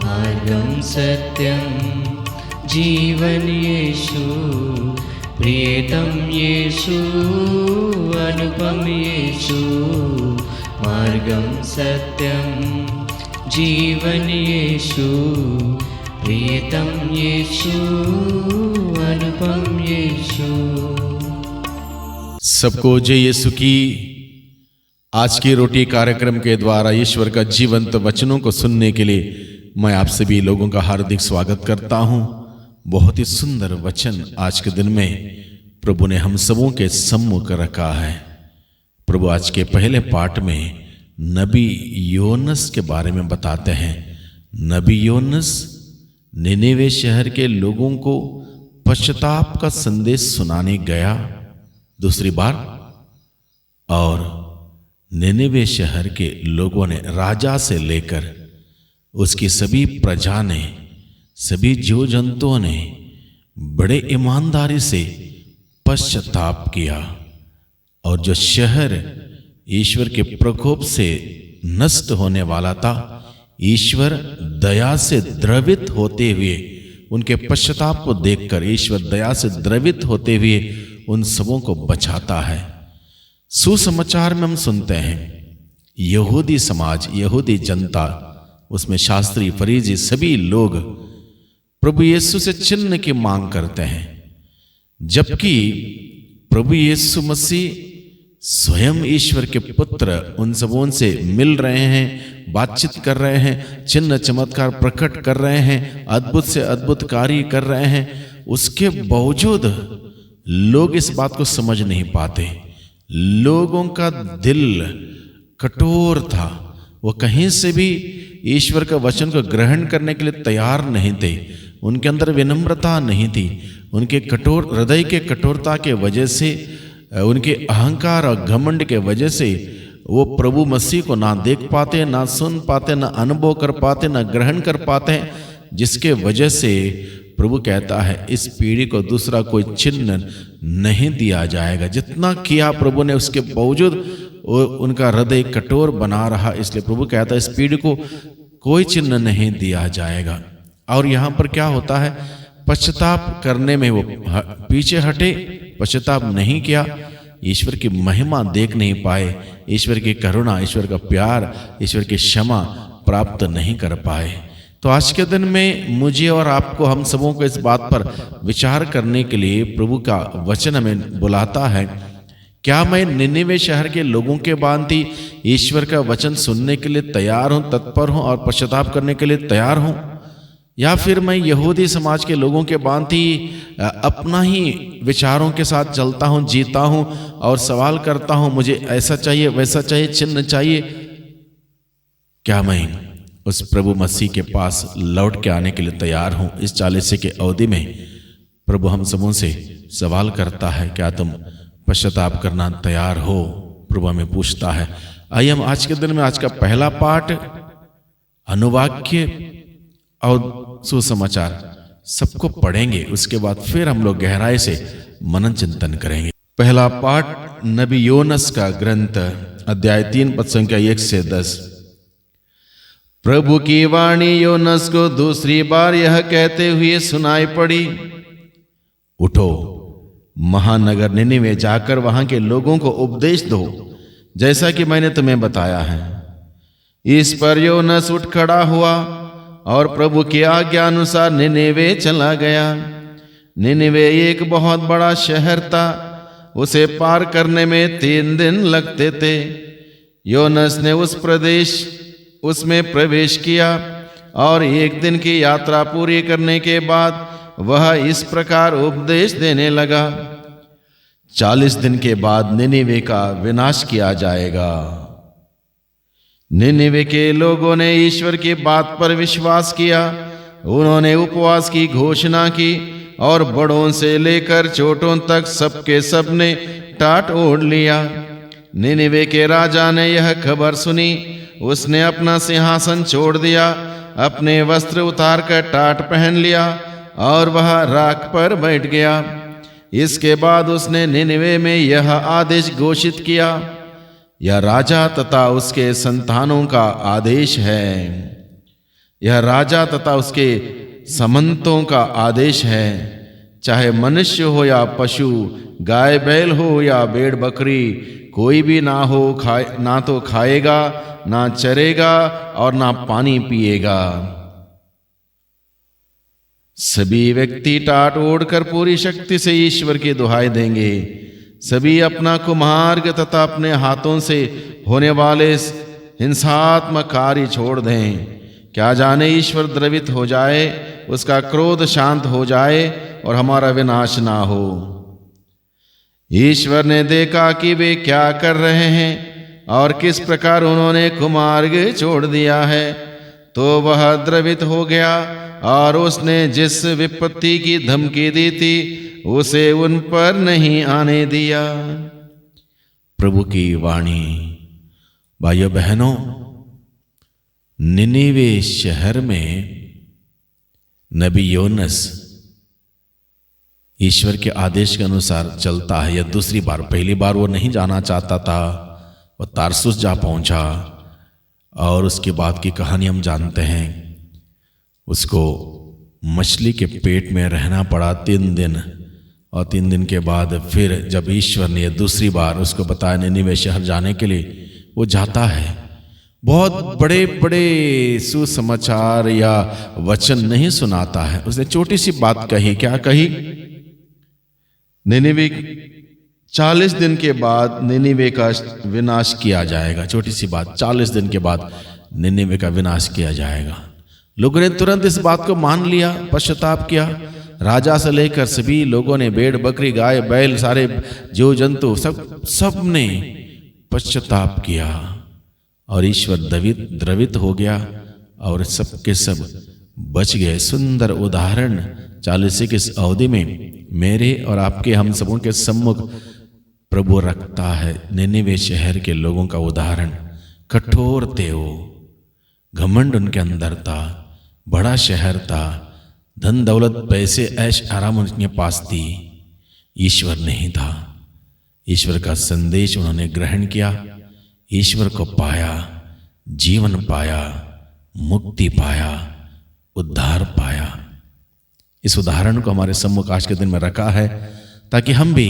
मार्गं सत्यं जीवन येषु, प्रियतम येषु, अनुपम येषु। मार्गं सत्यं जीवन येषु, प्रियतम येषु, अनुपम येषु। सबको जय यीशु की। आज की रोटी कार्यक्रम के द्वारा ईश्वर का जीवंत वचनों को सुनने के लिए मैं आप सभी लोगों का हार्दिक स्वागत करता हूं। बहुत ही सुंदर वचन आज के दिन में प्रभु ने हम सबों के सम्मुख रखा है। प्रभु आज के पहले पाठ में नबी योनस के बारे में बताते हैं। नबी योनस निनेवे शहर के लोगों को पश्चाताप का संदेश सुनाने गया दूसरी बार, और निनेवे शहर के लोगों ने राजा से लेकर उसकी सभी प्रजा ने, सभी जीव जंतुओं ने बड़े ईमानदारी से पश्चाताप किया, और जो शहर ईश्वर के प्रकोप से नष्ट होने वाला था, ईश्वर दया से द्रवित होते हुए, उनके पश्चाताप को देखकर ईश्वर दया से द्रवित होते हुए उन सबों को बचाता है। सुसमाचार में हम सुनते हैं यहूदी समाज, यहूदी जनता, उसमें शास्त्री, फरीसी, सभी लोग प्रभु यीशु से चिन्ह की मांग करते हैं, जबकि प्रभु यीशु मसीह स्वयं ईश्वर के पुत्र उन सबों से मिल रहे हैं, बातचीत कर रहे हैं, चिन्ह चमत्कार प्रकट कर रहे हैं, अद्भुत से अद्भुत कार्य कर रहे हैं। उसके बावजूद लोग इस बात को समझ नहीं पाते। लोगों का दिल कठोर था, वो कहीं से भी ईश्वर का वचन को ग्रहण करने के लिए तैयार नहीं थे। उनके अंदर विनम्रता नहीं थी। उनके कठोर हृदय के कठोरता के वजह से, उनके अहंकार और घमंड के वजह से वो प्रभु मसीह को ना देख पाते, ना सुन पाते, ना अनुभव कर पाते, ना ग्रहण कर पाते, जिसके वजह से प्रभु कहता है इस पीढ़ी को दूसरा कोई चिन्ह नहीं दिया जाएगा। जितना किया प्रभु ने, उसके बावजूद उनका हृदय कठोर बना रहा, इसलिए प्रभु कहता है इस पीढ़ी को कोई चिन्ह नहीं दिया जाएगा। और यहाँ पर क्या होता है, पश्चाताप करने में वो पीछे हटे, पश्चाताप नहीं किया, ईश्वर की महिमा देख नहीं पाए, ईश्वर की करुणा, ईश्वर का प्यार, ईश्वर की क्षमा प्राप्त नहीं कर पाए। तो आज के दिन में मुझे और आपको, हम सबों को इस बात पर विचार करने के लिए प्रभु का वचन हमें बुलाता है। क्या मैं निनेवे शहर के लोगों के भांति ईश्वर का वचन सुनने के लिए तैयार हूं, तत्पर हूं और पश्चाताप करने के लिए तैयार हूं, या फिर मैं यहूदी समाज के लोगों के भांति अपना ही विचारों के साथ चलता हूं, जीता हूं और सवाल करता हूं मुझे ऐसा चाहिए, वैसा चाहिए, चिन्ह चाहिए? क्या मैं उस प्रभु मसीह के पास लौट के आने के लिए तैयार हूं? इस 40 के अवधि में प्रभु हम सबों से सवाल करता है, क्या तुम पश्चाताप करना तैयार हो? प्रभु हमें पूछता है। आइए हम आज के दिन में, आज का पहला पाठ अनुवाक्य और सुसमाचार सबको पढ़ेंगे, उसके बाद फिर हम लोग गहराई से मनन चिंतन करेंगे। पहला पाठ नबी योनस का ग्रंथ, अध्याय 3 पद संख्या 1 से 10। प्रभु की वाणी योनस को दूसरी बार यह कहते हुए सुनाई पड़ी, उठो, महानगर निनेवे जाकर वहां के लोगों को उपदेश दो, जैसा कि मैंने तुम्हें बताया है। इस पर योनस उठ खड़ा हुआ और प्रभु की आज्ञा अनुसार निनेवे चला गया। निनेवे एक बहुत बड़ा शहर था, उसे पार करने में 3 दिन लगते थे। योनस ने उसमें प्रवेश किया और 1 दिन की यात्रा पूरी करने के बाद वह इस प्रकार उपदेश देने लगा, 40 दिन के बाद निनेवे का विनाश किया जाएगा। निनेवे के लोगों ने ईश्वर की बात पर विश्वास किया। उन्होंने उपवास की घोषणा की और बड़ों से लेकर छोटों तक सबके सब ने टाट ओढ़ लिया। निनेवे के राजा ने यह खबर सुनी, उसने अपना सिंहासन छोड़ दिया, अपने वस्त्र उतार कर टाट पहन लिया और वह राख पर बैठ गया। इसके बाद उसने निनेवे में यह आदेश घोषित किया, यह राजा तथा उसके संतानों का आदेश है, यह राजा तथा उसके सामंतों का आदेश है। चाहे मनुष्य हो या पशु, गाय बैल हो या भेड़ बकरी, कोई भी ना तो खाएगा, ना चरेगा और ना पानी पिएगा। सभी व्यक्ति टाट ओढ़कर पूरी शक्ति से ईश्वर की दुहाई देंगे। सभी अपना कुमार्ग तथा अपने हाथों से होने वाले हिंसात्मक कार्य छोड़ दें। क्या जाने ईश्वर द्रवित हो जाए, उसका क्रोध शांत हो जाए और हमारा विनाश ना हो। ईश्वर ने देखा कि वे क्या कर रहे हैं और किस प्रकार उन्होंने कुमार्ग छोड़ दिया है, तो वह द्रवित हो गया और उसने जिस विपत्ति की धमकी दी थी उसे उन पर नहीं आने दिया। प्रभु की वाणी। भाइयों बहनों, निनीवे शहर में नबी योनस ईश्वर के आदेश के अनुसार चलता है। यह दूसरी बार, पहली बार वो नहीं जाना चाहता था, वो तारसुस जा पहुंचा और उसके बाद की कहानी हम जानते हैं। उसको मछली के पेट में रहना पड़ा 3 दिन, और 3 दिन के बाद फिर जब ईश्वर ने दूसरी बार उसको बताया निनीवे शहर जाने के लिए, वो जाता है। बहुत बड़े बड़े सुसमाचार या वचन नहीं सुनाता है। उसने छोटी सी बात कही। क्या कही? निनीवे 40 दिन के बाद निनीवे का विनाश किया जाएगा। छोटी सी बात, 40 दिन के बाद निनीवे का विनाश किया जाएगा। लोगों ने तुरंत इस बात को मान लिया, पश्चाताप किया। राजा से लेकर सभी लोगों ने, भेड़ बकरी गाय बैल सारे जीव जंतु सब ने पश्चाताप किया और ईश्वर द्रवित हो गया और सब के सब बच गए। सुंदर उदाहरण 40 की इस अवधि में मेरे और आपके हम सबों के सम्मुख प्रभु रखता है। निनीवे शहर के लोगों का उदाहरण। कठोर थे वो, घमंड उनके अंदर था, बड़ा शहर था, धन दौलत पैसे ऐश आराम उनके पास थी, ईश्वर नहीं था। ईश्वर का संदेश उन्होंने ग्रहण किया, ईश्वर को पाया, जीवन पाया, मुक्ति पाया, उद्धार पाया। इस उदाहरण को हमारे सम्मुख आज के दिन में रखा है ताकि हम भी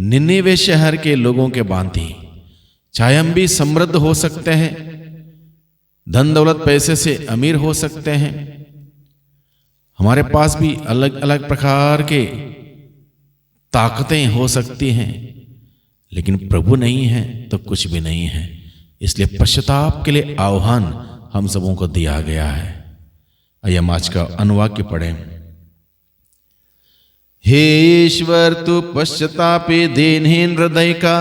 निनीवे शहर के लोगों के भांति, चाहे हम भी समृद्ध हो सकते हैं, धन दौलत पैसे से अमीर हो सकते हैं, हमारे पास भी अलग अलग प्रकार के ताकतें हो सकती हैं, लेकिन प्रभु नहीं है तो कुछ भी नहीं है। इसलिए पश्चाताप के लिए आह्वान हम सबों को दिया गया है। आइए हम आज का अनुवाक्य पढ़ें। हे ईश्वर, तू पश्चातापी दीनहीन हृदय का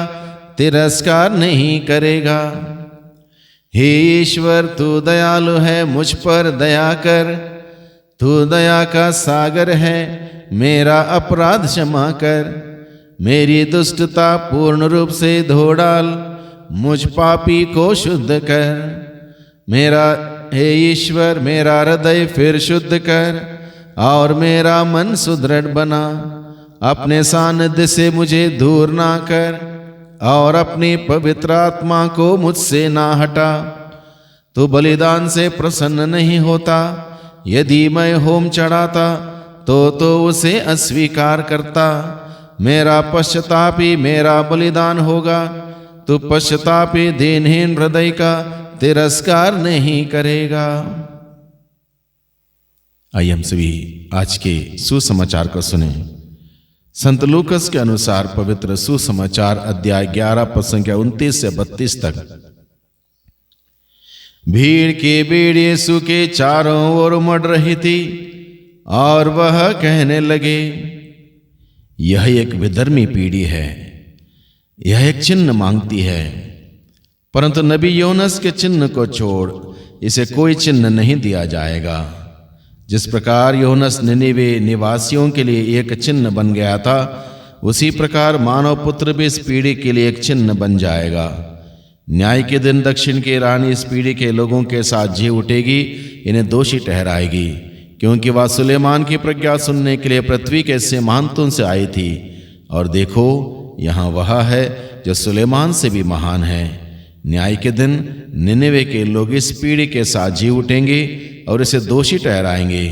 तिरस्कार नहीं करेगा। हे ईश्वर, तू दयालु है, मुझ पर दया कर। तू दया का सागर है, मेरा अपराध क्षमा कर। मेरी दुष्टता पूर्ण रूप से धो डाल, मुझ पापी को शुद्ध कर। हे ईश्वर, मेरा हृदय फिर शुद्ध कर और मेरा मन सुदृढ़ बना। अपने सानिध्य से मुझे दूर ना कर और अपनी पवित्र आत्मा को मुझसे ना हटा। तू बलिदान से प्रसन्न नहीं होता। यदि मैं होम चढ़ाता तो उसे अस्वीकार करता। मेरा पश्चातापी मेरा बलिदान होगा। तू पश्चातापी दीनहीन हृदय का तिरस्कार नहीं करेगा। आइए हम सभी आज के सुसमाचार को सुने। संत लूकस के अनुसार पवित्र सुसमाचार अध्याय 11 पद संख्या 29 से 32 तक। भीड़ की भीड़ यीशु के चारों ओर उमड़ रही थी और वह कहने लगे, यह एक विधर्मी पीढ़ी है, यह एक चिन्ह मांगती है, परंतु नबी योनस के चिन्ह को छोड़ इसे कोई चिन्ह नहीं दिया जाएगा। जिस प्रकार योनस निनीवे निवासियों के लिए एक चिन्ह बन गया था, उसी प्रकार मानव पुत्र भी इस पीढ़ी के लिए एक चिन्ह बन जाएगा। न्याय के दिन दक्षिण की रानी इस पीढ़ी के लोगों के साथ जी उठेगी, इन्हें दोषी ठहराएगी, क्योंकि वह सुलेमान की प्रज्ञा सुनने के लिए पृथ्वी के सीमांतों से आई थी। और देखो, यहाँ वह है जो सुलेमान से भी महान है। न्याय के दिन निनीवे के लोग इस पीढ़ी के साथ जी उठेंगे, और इसे दोषी ठहराएंगे,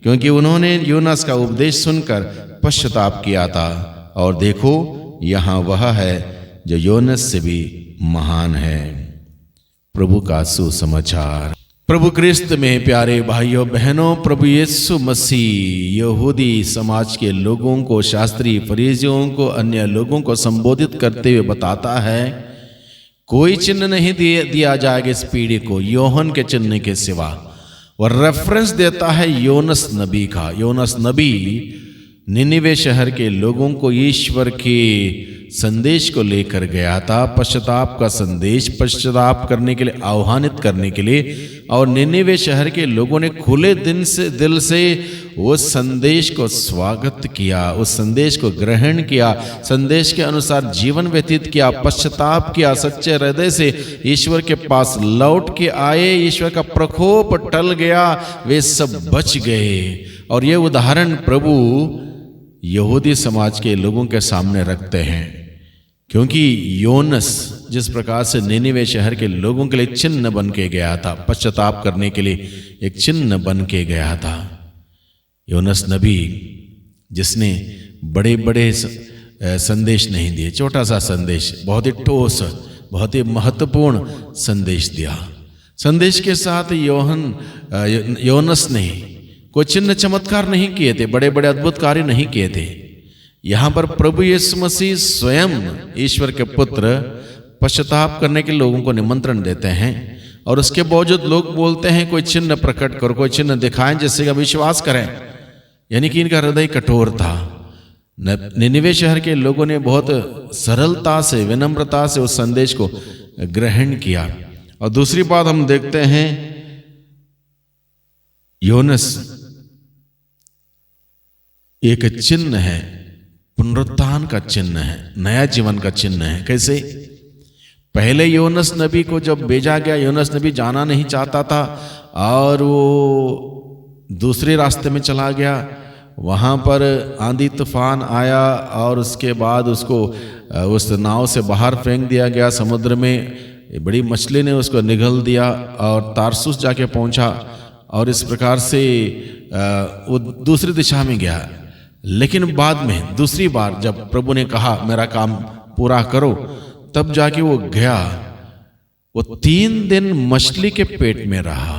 क्योंकि उन्होंने योनास का उपदेश सुनकर पश्चाताप किया था। और देखो, यहाँ वह है जो योनास से भी महान है। प्रभु का सुसमाचार। प्रभु क्रिस्त में प्यारे भाइयों बहनों, प्रभु यीशु मसीह यहूदी समाज के लोगों को, शास्त्री फरीसियों को, अन्य लोगों को संबोधित करते हुए बताता है, कोई चिन्ह नहीं दिया जाएगा इस पीढ़ी को यूहन्ना के चिन्ह के सिवा। और रेफरेंस देता है योनास नबी का। योनास नबी निनिवे शहर के लोगों को ईश्वर के संदेश को लेकर गया था, पश्चाताप का संदेश, पश्चाताप करने के लिए आह्वानित करने के लिए। और निनिवे शहर के लोगों ने खुले दिल से उस संदेश को स्वागत किया, उस संदेश को ग्रहण किया, संदेश के अनुसार जीवन व्यतीत किया, पश्चाताप किया, सच्चे हृदय से ईश्वर के पास लौट के आए। ईश्वर का प्रकोप टल गया, वे सब बच गए। और ये उदाहरण प्रभु यहूदी समाज के लोगों के सामने रखते हैं, क्योंकि योनास जिस प्रकार से निनिवे शहर के लोगों के लिए चिन्ह बन के गया था, पश्चाताप करने के लिए एक चिन्ह बन के गया था। योनास नबी जिसने बड़े बड़े संदेश नहीं दिए, छोटा सा संदेश, बहुत ही ठोस, बहुत ही महत्वपूर्ण संदेश दिया। संदेश के साथ योनास ने कोई चिन्ह चमत्कार नहीं किए थे, बड़े बड़े अद्भुत कार्य नहीं किए थे। यहां पर प्रभु यीशु मसीह स्वयं ईश्वर के पुत्र पश्चाताप करने के लोगों को निमंत्रण देते हैं, और उसके बावजूद लोग बोलते हैं कोई चिन्ह प्रकट करो, कोई चिन्ह दिखाएं जिससे का विश्वास करें। यानी कि इनका हृदय कठोर था। निनिवे शहर के लोगों ने बहुत सरलता से, विनम्रता से उस संदेश को ग्रहण किया। और दूसरी बात हम देखते हैं, योनास एक चिन्ह है, पुनरुत्थान का चिन्ह है, नया जीवन का चिन्ह है। कैसे? पहले योनास नबी को जब भेजा गया, योनास नबी जाना नहीं चाहता था और वो दूसरे रास्ते में चला गया। वहाँ पर आंधी तूफान आया और उसके बाद उसको उस नाव से बाहर फेंक दिया गया समुद्र में। बड़ी मछली ने उसको निगल दिया और तारसुस जाके पहुँचा, और इस प्रकार से वो दूसरी दिशा में गया। लेकिन बाद में दूसरी बार जब प्रभु ने कहा मेरा काम पूरा करो, तब जाके वो गया। वो 3 दिन मछली के पेट में रहा।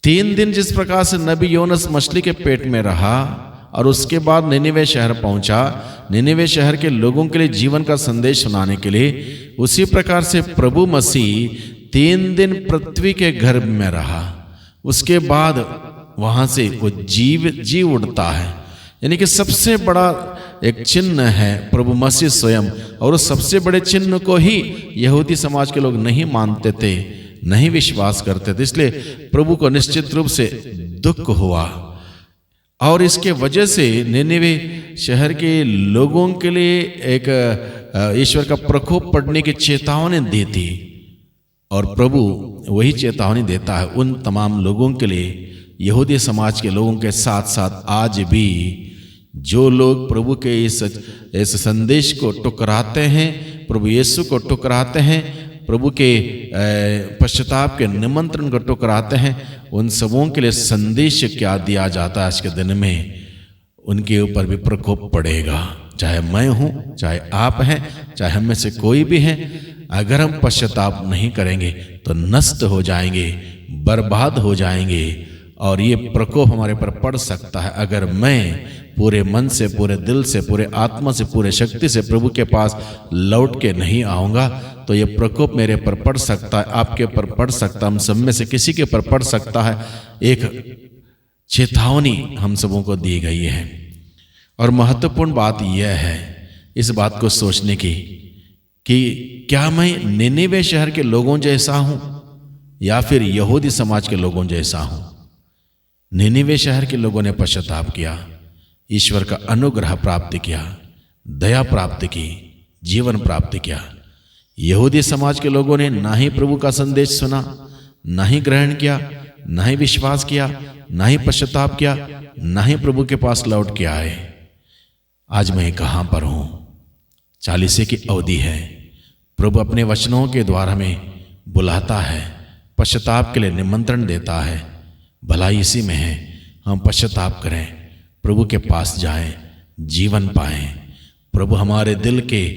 3 दिन जिस प्रकार से नबी योनास मछली के पेट में रहा और उसके बाद निनिवे शहर पहुंचा, निनिवे शहर के लोगों के लिए जीवन का संदेश सुनाने के लिए, उसी प्रकार से प्रभु मसीह 3 दिन पृथ्वी के गर्भ में रहा। उसके बाद वहां से वो जी उठता है। यानी कि सबसे बड़ा एक चिन्ह है प्रभु मसीह स्वयं, और उस सबसे बड़े चिन्ह को ही यहूदी समाज के लोग नहीं मानते थे, नहीं विश्वास करते थे। इसलिए प्रभु को निश्चित रूप से दुख हुआ, और इसके वजह से निनिवे शहर के लोगों के लिए एक ईश्वर का प्रकोप पड़ने की चेतावनी दी थी। और प्रभु वही चेतावनी देता है उन तमाम लोगों के लिए, यहूदी समाज के लोगों के साथ साथ आज भी जो लोग प्रभु के इस संदेश को टुकराते हैं, प्रभु यीशु को टुकराते हैं, प्रभु के पश्चाताप के निमंत्रण को टुकराते हैं, उन सबों के लिए संदेश क्या दिया जाता है आज के दिन में, उनके ऊपर भी प्रकोप पड़ेगा। चाहे मैं हूँ, चाहे आप हैं, चाहे हम में से कोई भी हैं, अगर हम पश्चाताप नहीं करेंगे तो नष्ट हो जाएंगे, बर्बाद हो जाएंगे। और ये प्रकोप हमारे पर पड़ सकता है अगर मैं पूरे मन से, पूरे दिल से, पूरे आत्मा से, पूरे शक्ति से प्रभु के पास लौट के नहीं आऊँगा, तो ये प्रकोप मेरे पर पड़ सकता है, आपके ऊपर पड़ सकता है, हम सब में से किसी के ऊपर पड़ सकता है। एक चेतावनी हम सबों को दी गई है। और महत्वपूर्ण बात यह है इस बात को सोचने की कि क्या मैं निनिवे शहर के लोगों जैसा हूं या फिर यहूदी समाज के लोगों जैसा हूं। निनिवे शहर के लोगों ने पश्चाताप किया, ईश्वर का अनुग्रह प्राप्त किया, दया प्राप्त की, जीवन प्राप्त किया। यहूदी समाज के लोगों ने ना ही प्रभु का संदेश सुना, ना ही ग्रहण किया, ना ही विश्वास किया, ना ही पश्चाताप किया, ना ही प्रभु के पास लौट के आए। आज मैं कहां पर हूं? 40 की अवधि है। प्रभु अपने वचनों के द्वारा हमें बुलाता है, पश्चाताप के लिए निमंत्रण देता है। भलाई इसी में है। हम पश्चाताप करें, प्रभु के पास जाएं, जीवन पाएं। प्रभु हमारे दिल के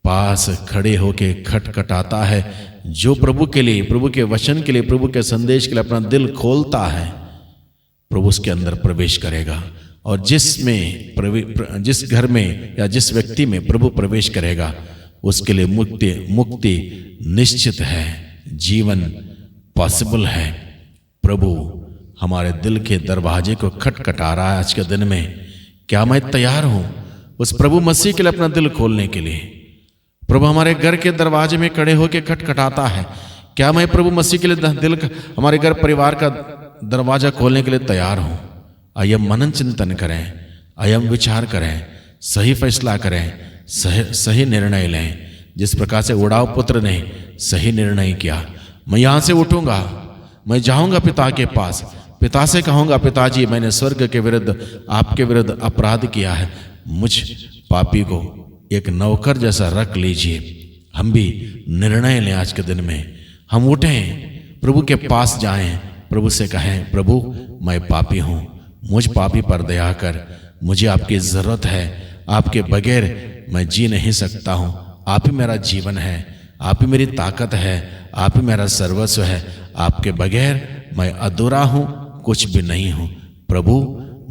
पास खड़े होके खटखटाता है। जो प्रभु के लिए, प्रभु के वचन के लिए, प्रभु के संदेश के लिए अपना दिल खोलता है, प्रभु उसके अंदर प्रवेश करेगा। और जिस घर में या जिस व्यक्ति में प्रभु प्रवेश करेगा, उसके लिए मुक्ति निश्चित है, जीवन पॉसिबल है। प्रभु हमारे दिल के दरवाजे को खटखटा रहा है आज के दिन में। क्या मैं तैयार हूं उस प्रभु मसीह के लिए अपना दिल खोलने के लिए? प्रभु हमारे घर के दरवाजे में खड़े होकर खटखटाता है। क्या मैं प्रभु मसीह के लिए हमारे घर परिवार का दरवाजा खोलने के लिए तैयार हूं? आइए हम मनन चिंतन करें, आइए हम विचार करें, सही फैसला करें, सही निर्णय लें। जिस प्रकार से उड़ाव पुत्र ने सही निर्णय किया, मैं यहां से उठूंगा, मैं जाऊंगा पिता के पास, पिता से कहूंगा, पिताजी मैंने स्वर्ग के विरुद्ध, आपके विरुद्ध अपराध किया है, मुझ पापी को एक नौकर जैसा रख लीजिए। हम भी निर्णय लें आज के दिन में, हम उठें, प्रभु के पास जाएं, प्रभु से कहें, प्रभु मैं पापी हूं, मुझ पापी पर दया कर, मुझे आपकी ज़रूरत है, आपके बगैर मैं जी नहीं सकता हूं। आप ही मेरा जीवन है, आप ही मेरी ताकत है, आप ही मेरा सर्वस्व है। आपके बगैर मैं अधूरा हूं, कुछ भी नहीं हूं। प्रभु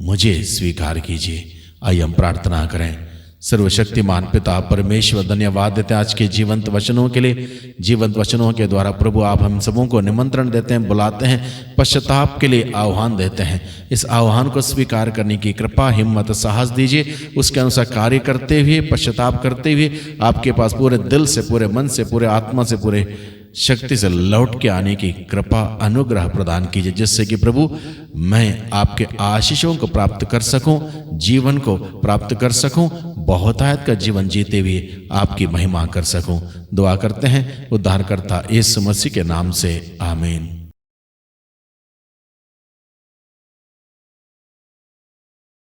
मुझे स्वीकार कीजिए। आइए हम प्रार्थना करें। सर्वशक्तिमान पिता परमेश्वर, धन्यवाद देते हैं आज के जीवंत वचनों के लिए। जीवंत वचनों के द्वारा प्रभु आप हम सबों को निमंत्रण देते हैं, बुलाते हैं, पश्चाताप के लिए आह्वान देते हैं। इस आह्वान को स्वीकार करने की कृपा, हिम्मत, साहस दीजिए। उसके अनुसार कार्य करते हुए, पश्चाताप करते हुए आपके पास पूरे दिल से, पूरे मन से, पूरे आत्मा से, पूरे शक्ति से लौट के आने की कृपा, अनुग्रह प्रदान कीजिए, जिससे कि प्रभु मैं आपके आशीषों को प्राप्त कर सकूं, जीवन को प्राप्त कर सकूं, बहुतायत का जीवन जीते हुए आपकी महिमा कर सकूं। दुआ करते हैं उद्धारकर्ता यीशु मसीह के नाम से, आमीन।